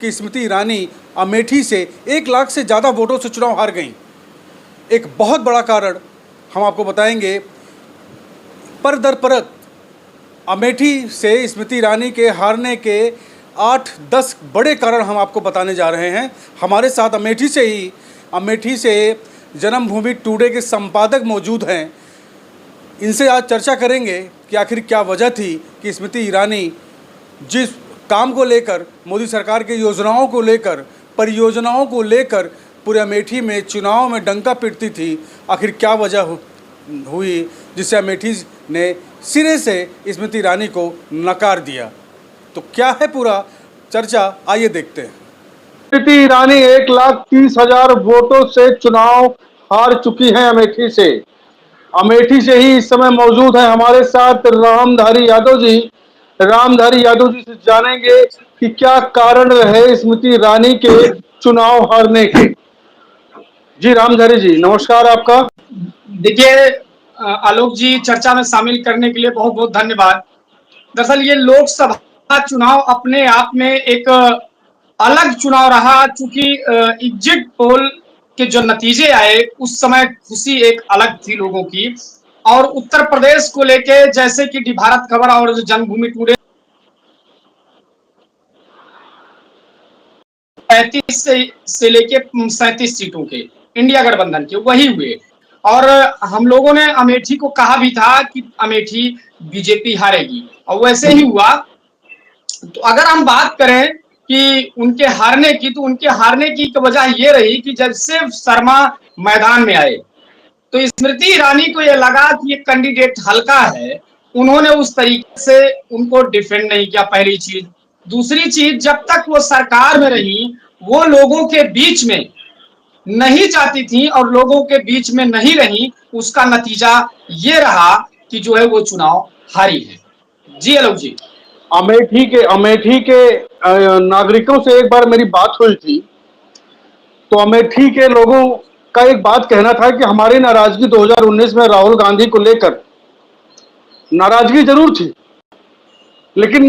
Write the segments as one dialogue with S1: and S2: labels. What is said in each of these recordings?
S1: कि स्मृति ईरानी अमेठी से 1 लाख से ज़्यादा वोटों से चुनाव हार गईं। एक बहुत बड़ा कारण हम आपको बताएंगे। पर दर परत अमेठी से स्मृति ईरानी के हारने के 8-10 बड़े कारण हम आपको बताने जा रहे हैं। हमारे साथ अमेठी से जन्मभूमि टुडे के संपादक मौजूद हैं। इनसे आज चर्चा करेंगे कि आखिर क्या वजह थी कि स्मृति ईरानी जिस काम को लेकर, मोदी सरकार की योजनाओं को लेकर, परियोजनाओं को लेकर पूरे अमेठी में चुनाव में डंका पीटती थी, आखिर क्या वजह हुई जिससे अमेठी ने सिरे से स्मृति ईरानी को नकार दिया। तो क्या है पूरा चर्चा, आइए देखते हैं।
S2: स्मृति ईरानी 1,30,000 वोटों से चुनाव हार चुकी हैं अमेठी से। अमेठी से ही इस समय मौजूद है हमारे साथ रामधारी यादव जी। रामधारी यादव जी से जानेंगे कि क्या कारण रहे स्मृति ईरानी के चुनाव हारने के। जी रामधारी जी, नमस्कार आपका।
S3: देखिए आलोक जी, चर्चा में शामिल करने के लिए बहुत बहुत धन्यवाद। दरअसल ये लोकसभा चुनाव अपने आप में एक अलग चुनाव रहा, चूंकि एग्जिट पोल के जो नतीजे आए उस समय खुशी एक अलग थी लोगों की। और उत्तर प्रदेश को लेके जैसे कि डी भारत खबर और जन्मभूमि टुडे 35 से लेके 37 सीटों के इंडिया गठबंधन के वही हुए। और हम लोगों ने अमेठी को कहा भी था कि अमेठी बीजेपी हारेगी, और वैसे ही हुआ। तो अगर हम बात करें कि उनके हारने की, तो उनके हारने की वजह ये रही कि जब से शर्मा मैदान में आए तो स्मृति ईरानी को ये लगा कि ये कैंडिडेट हल्का है। उन्होंने उस तरीके से उनको डिफेंड नहीं किया, पहली चीज। दूसरी चीज, जब तक वो सरकार में रही वो लोगों के बीच में नहीं जाती थी और लोगों के बीच में नहीं रही, उसका नतीजा ये रहा कि जो है वो चुनाव हारी है। जी आलोक जी।
S2: अमेठी के नागरिकों से एक बार मेरी बात हुई थी, तो अमेठी के लोगों का एक बात कहना था कि हमारी नाराजगी 2019 में राहुल गांधी को लेकर नाराजगी जरूर थी, लेकिन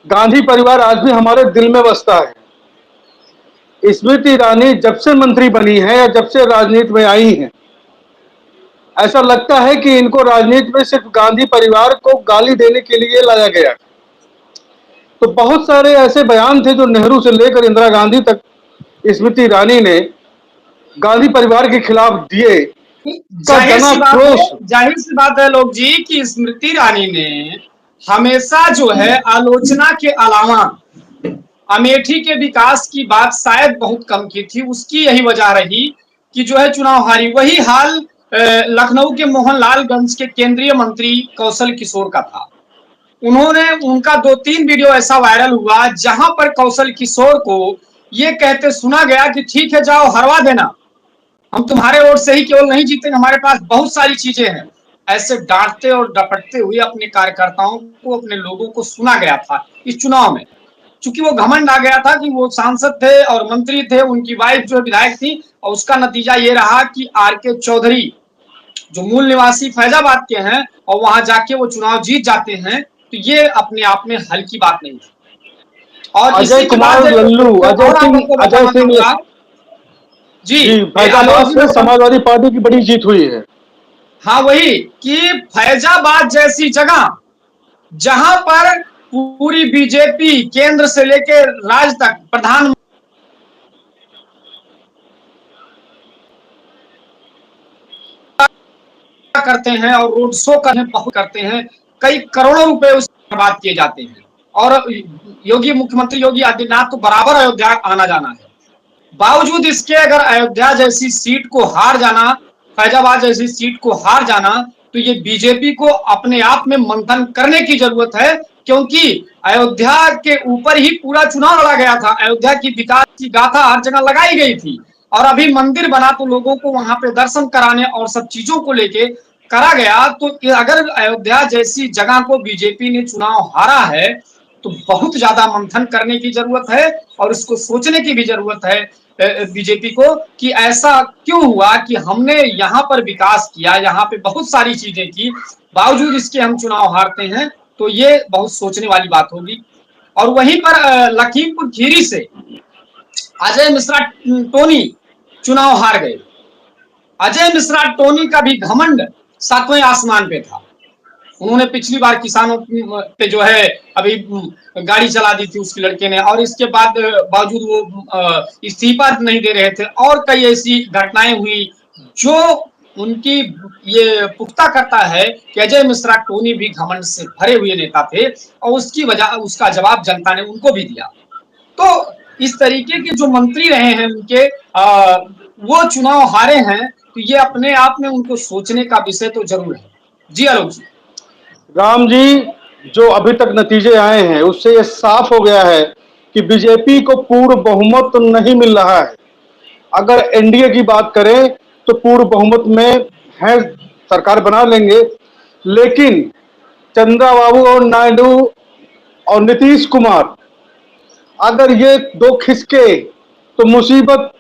S2: गांधी परिवार आज भी हमारे दिल में बसता है। स्मृति ईरानी जब से मंत्री बनी है या जब से राजनीति में आई हैं, ऐसा लगता है कि इनको राजनीति में सिर्फ गांधी परिवार को गाली देने के लिए लाया गया। तो बहुत सारे ऐसे बयान थे जो नेहरू से लेकर इंदिरा गांधी तक स्मृति ईरानी ने गांधी परिवार के खिलाफ दिए।
S3: जाहिर सी बात है लोग जी कि स्मृति ईरानी ने हमेशा जो है आलोचना के अलावा अमेठी के विकास की बात शायद बहुत कम की थी। उसकी यही वजह रही कि जो है चुनाव हारी। वही हाल लखनऊ के मोहनलालगंज के केंद्रीय मंत्री कौशल किशोर का था। उनका 2-3 वीडियो ऐसा वायरल हुआ जहां पर कौशल किशोर को ये कहते सुना गया कि ठीक है, जाओ हरवा देना, हम तुम्हारे वोट से ही केवल नहीं जीते, हमारे पास बहुत सारी चीजें हैं। ऐसे डांटते और डपटते हुए अपने कार्यकर्ताओं को, अपने लोगों को सुना गया था इस चुनाव में। चूंकि वो घमंड आ गया था कि वो सांसद थे और मंत्री थे, उनकी वाइफ जो विधायक थी, और उसका नतीजा ये रहा कि आर.के. चौधरी जो मूल निवासी फैजाबाद के हैं और वहां जाके वो चुनाव जीत जाते हैं, तो ये अपने आप में हल्की बात नहीं थी। और
S2: अजय कुमार लल्लू, अजय सिंह जी फैजाबाद से समाजवादी पार्टी की बड़ी जीत हुई है।
S3: हाँ, वही कि फैजाबाद जैसी जगह जहां पर पूरी बीजेपी केंद्र से लेकर राज्य तक प्रधान करते हैं और रोड शो करते हैं, कई करोड़ों रुपए उसमें बर्बाद किए जाते हैं। और मुख्यमंत्री योगी आदित्यनाथ तो बराबर अयोध्या आना जाना है। बावजूद इसके अगर अयोध्या जैसी सीट को हार जाना, फैजाबाद जैसी सीट को हार जाना, तो ये बीजेपी को अपने आप में मंथन करने की जरूरत है। क्योंकि अयोध्या के ऊपर ही पूरा चुनाव लड़ा गया था। अयोध्या की विकास की गाथा हर जगह लगाई गई थी, और अभी मंदिर बना तो लोगों को वहां पे दर्शन कराने और सब चीजों को लेके करा गया। तो अगर अयोध्या जैसी जगह को बीजेपी ने चुनाव हारा है तो बहुत ज्यादा मंथन करने की जरूरत है, और इसको सोचने की भी जरूरत है बीजेपी को कि ऐसा क्यों हुआ कि हमने यहाँ पर विकास किया, यहाँ पे बहुत सारी चीजें की, बावजूद इसके हम चुनाव हारते हैं। तो ये बहुत सोचने वाली बात होगी। और वहीं पर लखीमपुर खीरी से अजय मिश्रा टोनी चुनाव हार गए। अजय मिश्रा टोनी का भी घमंड सातवें आसमान पे था। उन्होंने पिछली बार किसानों पे जो है अभी गाड़ी चला दी थी उसके लड़के ने, और इसके बाद बावजूद वो इस्तीफा नहीं दे रहे थे, और कई ऐसी घटनाएं हुई जो उनकी ये पुख्ता करता है कि अजय मिश्रा टोनी भी घमंड से भरे हुए नेता थे, और उसकी वजह उसका जवाब जनता ने उनको भी दिया। तो इस तरीके के जो मंत्री रहे हैं उनके वो चुनाव हारे हैं, तो ये अपने आप में उनको सोचने का विषय तो जरूर है। जी आलोक जी।
S2: राम जी, जो अभी तक नतीजे आए हैं उससे ये साफ हो गया है कि बीजेपी को पूर्ण बहुमत तो नहीं मिल रहा है। अगर एनडीए की बात करें तो पूर्ण बहुमत में है, सरकार बना लेंगे, लेकिन चंद्रबाबू और नायडू और नीतीश कुमार अगर ये दो खिसके तो मुसीबत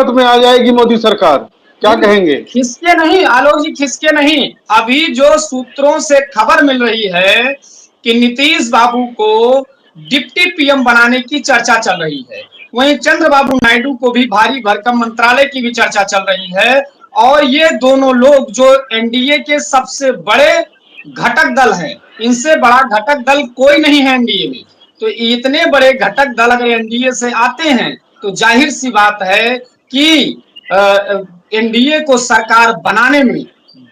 S2: में आ जाएगी मोदी सरकार। क्या कहेंगे?
S3: खिसके नहीं आलोक जी, खिसके नहीं। अभी जो सूत्रों से खबर मिल रही है कि नीतीश बाबू को डिप्टी पीएम बनाने की चर्चा चल रही है, वहीं चंद्रबाबू नायडू को भी भारी भरकम मंत्रालय की भी चर्चा चल रही है, और ये दोनों लोग जो एनडीए के सबसे बड़े घटक दल हैं, इनसे बड़ा घटक दल कोई नहीं है एनडीए में। तो इतने बड़े घटक दल अगर एनडीए से आते हैं तो जाहिर सी बात है कि एनडीए को सरकार बनाने में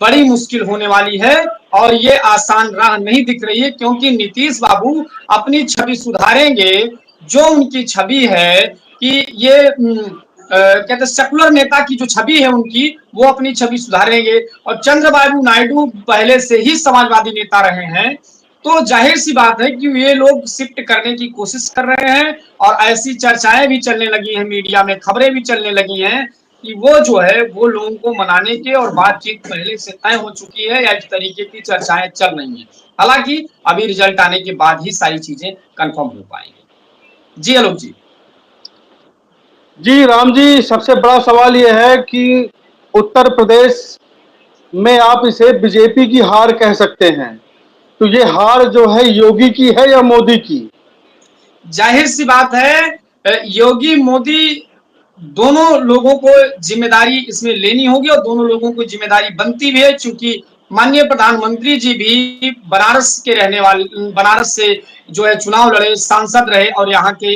S3: बड़ी मुश्किल होने वाली है, और ये आसान राह नहीं दिख रही है, क्योंकि नीतीश बाबू अपनी छवि सुधारेंगे। जो उनकी छवि है कि ये कहते सेकुलर नेता की जो छवि है उनकी, वो अपनी छवि सुधारेंगे, और चंद्रबाबू नायडू पहले से ही समाजवादी नेता रहे हैं, तो जाहिर सी बात है कि ये लोग शिफ्ट करने की कोशिश कर रहे हैं, और ऐसी चर्चाएं भी चलने लगी हैं, मीडिया में खबरें भी चलने लगी हैं कि वो जो है वो लोगों को मनाने के और बातचीत पहले से तय हो चुकी है, या इस तरीके की चर्चाएं चल रही हैं। हालांकि अभी रिजल्ट आने के बाद ही सारी चीजें कंफर्म हो पाएंगी। जी आलोक जी।
S2: जी राम जी, सबसे बड़ा सवाल यह है कि उत्तर प्रदेश में आप इसे बीजेपी की हार कह सकते हैं, तो ये हार जो है योगी की है या मोदी की?
S3: जाहिर सी बात है योगी मोदी दोनों लोगों को जिम्मेदारी इसमें लेनी होगी, और दोनों लोगों को जिम्मेदारी बनती भी है, क्योंकि माननीय प्रधानमंत्री जी भी बनारस के रहने वाले, बनारस से जो है चुनाव लड़े, सांसद रहे, और यहाँ के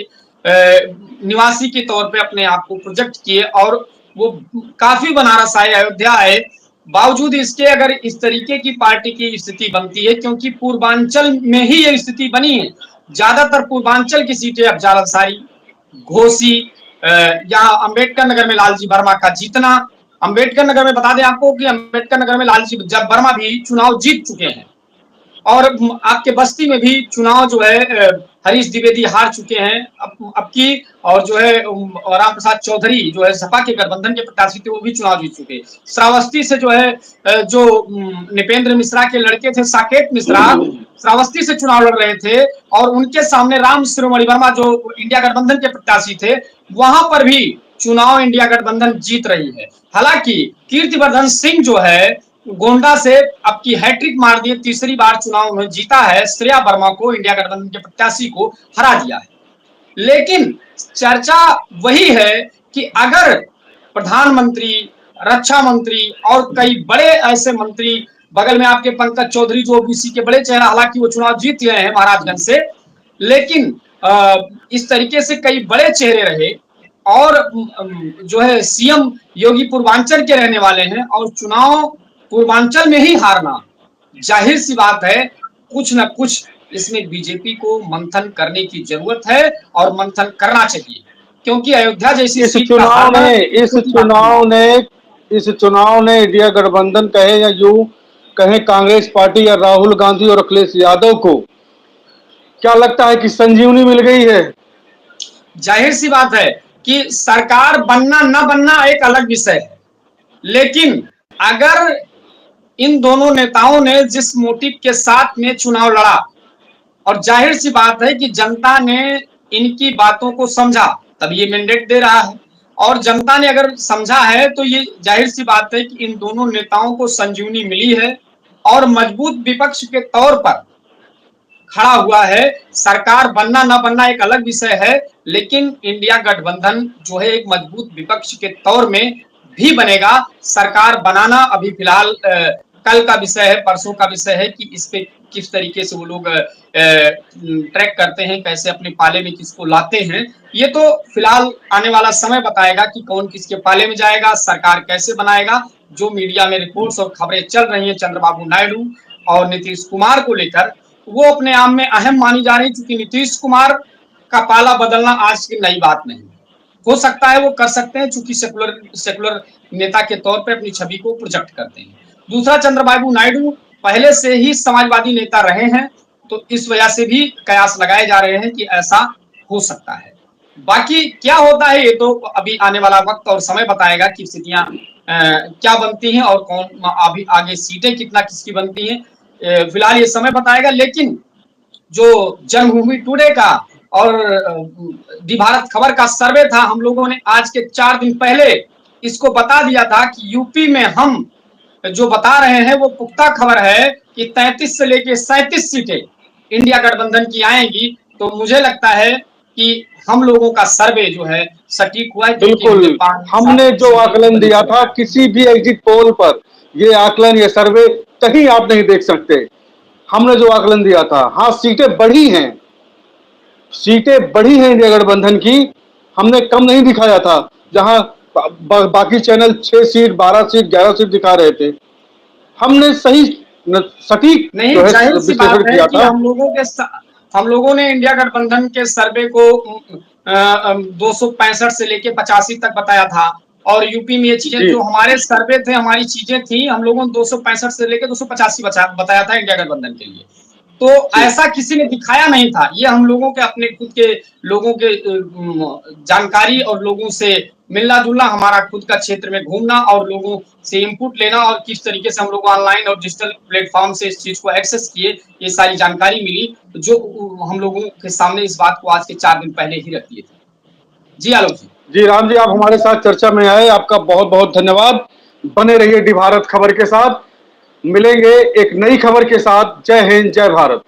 S3: निवासी के तौर पे अपने आप को प्रोजेक्ट किए, और वो काफी बनारस आए, अयोध्या आए। बावजूद इसके अगर इस तरीके की पार्टी की स्थिति बनती है, क्योंकि पूर्वांचल में ही ये स्थिति बनी है, ज्यादातर पूर्वांचल की सीटें अफजाल अंसारी, घोसी, यहाँ अंबेडकर नगर में लालजी वर्मा का जीतना। अंबेडकर नगर में बता दें आपको कि अंबेडकर नगर में लालजी वर्मा भी चुनाव जीत चुके हैं, और आपके बस्ती में भी चुनाव जो है हरीश द्विवेदी हार चुके हैं अब की, और जो है राम प्रसाद चौधरी जो है सपा के गठबंधन के प्रत्याशी थे, वो भी चुनाव जीत चुके। श्रावस्ती से जो है जो नृपेंद्र मिश्रा के लड़के थे साकेत मिश्रा, श्रावस्ती से चुनाव लड़ रहे थे, और उनके सामने राम शिरोमणि वर्मा जो इंडिया गठबंधन के प्रत्याशी थे, वहां पर भी चुनाव इंडिया गठबंधन जीत रही है। हालांकि कीर्तिवर्धन सिंह जो है गोंडा से अब की हैट्रिक मार दिए, तीसरी बार चुनाव में जीता है, श्रेया वर्मा को, इंडिया गठबंधन के प्रत्याशी को हरा दिया है। लेकिन चर्चा वही है कि अगर प्रधानमंत्री, रक्षा मंत्री और कई बड़े ऐसे मंत्री, बगल में आपके पंकज चौधरी जो ओबीसी के बड़े चेहरा, हालांकि वो चुनाव जीत गए हैं महाराजगंज से, लेकिन इस तरीके से कई बड़े चेहरे रहे, और जो है सीएम योगी पूर्वांचल के रहने वाले हैं, और चुनाव पूर्वांचल में ही हारना, जाहिर सी बात है कुछ न कुछ इसमें बीजेपी को मंथन करने की जरूरत है, और मंथन करना चाहिए, क्योंकि अयोध्या जैसी
S2: इस
S3: सीट
S2: चुनाव ने इंडिया गठबंधन कहे या यूं कहें कांग्रेस पार्टी या राहुल गांधी और अखिलेश यादव को क्या लगता है कि संजीवनी मिल गई है?
S3: जाहिर सी बात है कि सरकार बनना न बनना एक अलग विषय है, लेकिन अगर इन दोनों नेताओं ने जिस मोटिव के साथ में चुनाव लड़ा, और जाहिर सी बात है कि जनता ने इनकी बातों को समझा, तब ये मैंडेट दे रहा है, और जनता ने अगर समझा है तो ये जाहिर सी बात है कि इन दोनों नेताओं को संजीवनी मिली है, और मजबूत विपक्ष के तौर पर खड़ा हुआ है। सरकार बनना न बनना एक अलग विषय है, लेकिन इंडिया गठबंधन जो है एक मजबूत विपक्ष के तौर में भी बनेगा। सरकार बनाना अभी फिलहाल कल का विषय है, परसों का विषय है कि इस पे किस तरीके से वो लोग ट्रैक करते हैं, कैसे अपने पाले में किसको लाते हैं। ये तो फिलहाल आने वाला समय बताएगा कि कौन किसके पाले में जाएगा, सरकार कैसे बनाएगा। जो मीडिया में रिपोर्ट्स और खबरें चल रही हैं चंद्रबाबू नायडू और नीतीश कुमार को लेकर, वो अपने आप में अहम मानी जा रही, क्योंकि नीतीश कुमार का पाला बदलना आज की नई बात नहीं। हो सकता है वो कर सकते हैं, चूंकि सेकुलर नेता के तौर पे अपनी छवि को प्रोजेक्ट करते हैं। दूसरा, चंद्रबाबू नायडू पहले से ही समाजवादी नेता रहे हैं, तो इस वजह से भी कयास लगाए जा रहे हैं कि ऐसा हो सकता है। बाकी क्या होता है ये तो अभी आने वाला वक्त और समय बताएगा कि स्थितियां क्या बनती हैं और कौन अभी आगे सीटें कितना किसकी बनती हैं। फिलहाल ये समय बताएगा। लेकिन जो जन्मभूमि टुडे का और दी भारत खबर का सर्वे था, हम लोगों ने आज के 4 दिन पहले इसको बता दिया था कि यूपी में हम जो बता रहे हैं वो पुख्ता खबर है कि 33 से लेके 37 सीटें इंडिया गठबंधन की आएंगी। तो मुझे लगता है कि हम लोगों का सर्वे जो है सटीक हुआ है।
S2: बिल्कुल, हमने जो आकलन दिया था किसी भी एग्जिट पोल पर, ये आकलन, ये सर्वे कहीं आप नहीं देख सकते। हमने जो आकलन दिया था, हाँ सीटें बढ़ी हैं, सीटें बढ़ी हैं इंडिया गठबंधन की, हमने कम नहीं दिखाया था। जहां बाकी चैनल 6 सीट, 12 सीट, 11 सीट दिखा रहे थे, हमने सही सटीक
S3: नहीं,
S2: जो है
S3: जाहिर सी बात है
S2: किया
S3: कि
S2: था।
S3: हम लोगों ने इंडिया गठबंधन के सर्वे को 265 से लेके 85 तक बताया था। और यूपी में ये चीजें जो हमारे सर्वे थे, हमारी चीजें थी, हम लोगों ने 265 से लेके 285 बताया था इंडिया गठबंधन के लिए। तो ऐसा किसी ने दिखाया नहीं था। ये हम लोगों के अपने खुद के लोगों के जानकारी और लोगों से मिलना जुलना, हमारा खुद का क्षेत्र में घूमना और लोगों से इनपुट लेना, और किस तरीके से हम लोग ऑनलाइन और डिजिटल प्लेटफॉर्म से इस चीज को एक्सेस किए, ये सारी जानकारी मिली, जो हम लोगों के सामने इस बात को आज के 4 दिन पहले ही रख दिए थे। जी आलोक जी।
S2: जी राम जी, आप हमारे साथ चर्चा में आए, आपका बहुत बहुत धन्यवाद। बने रहिए डी भारत खबर के साथ। मिलेंगे एक नई खबर के साथ। जय हिंद, जय भारत।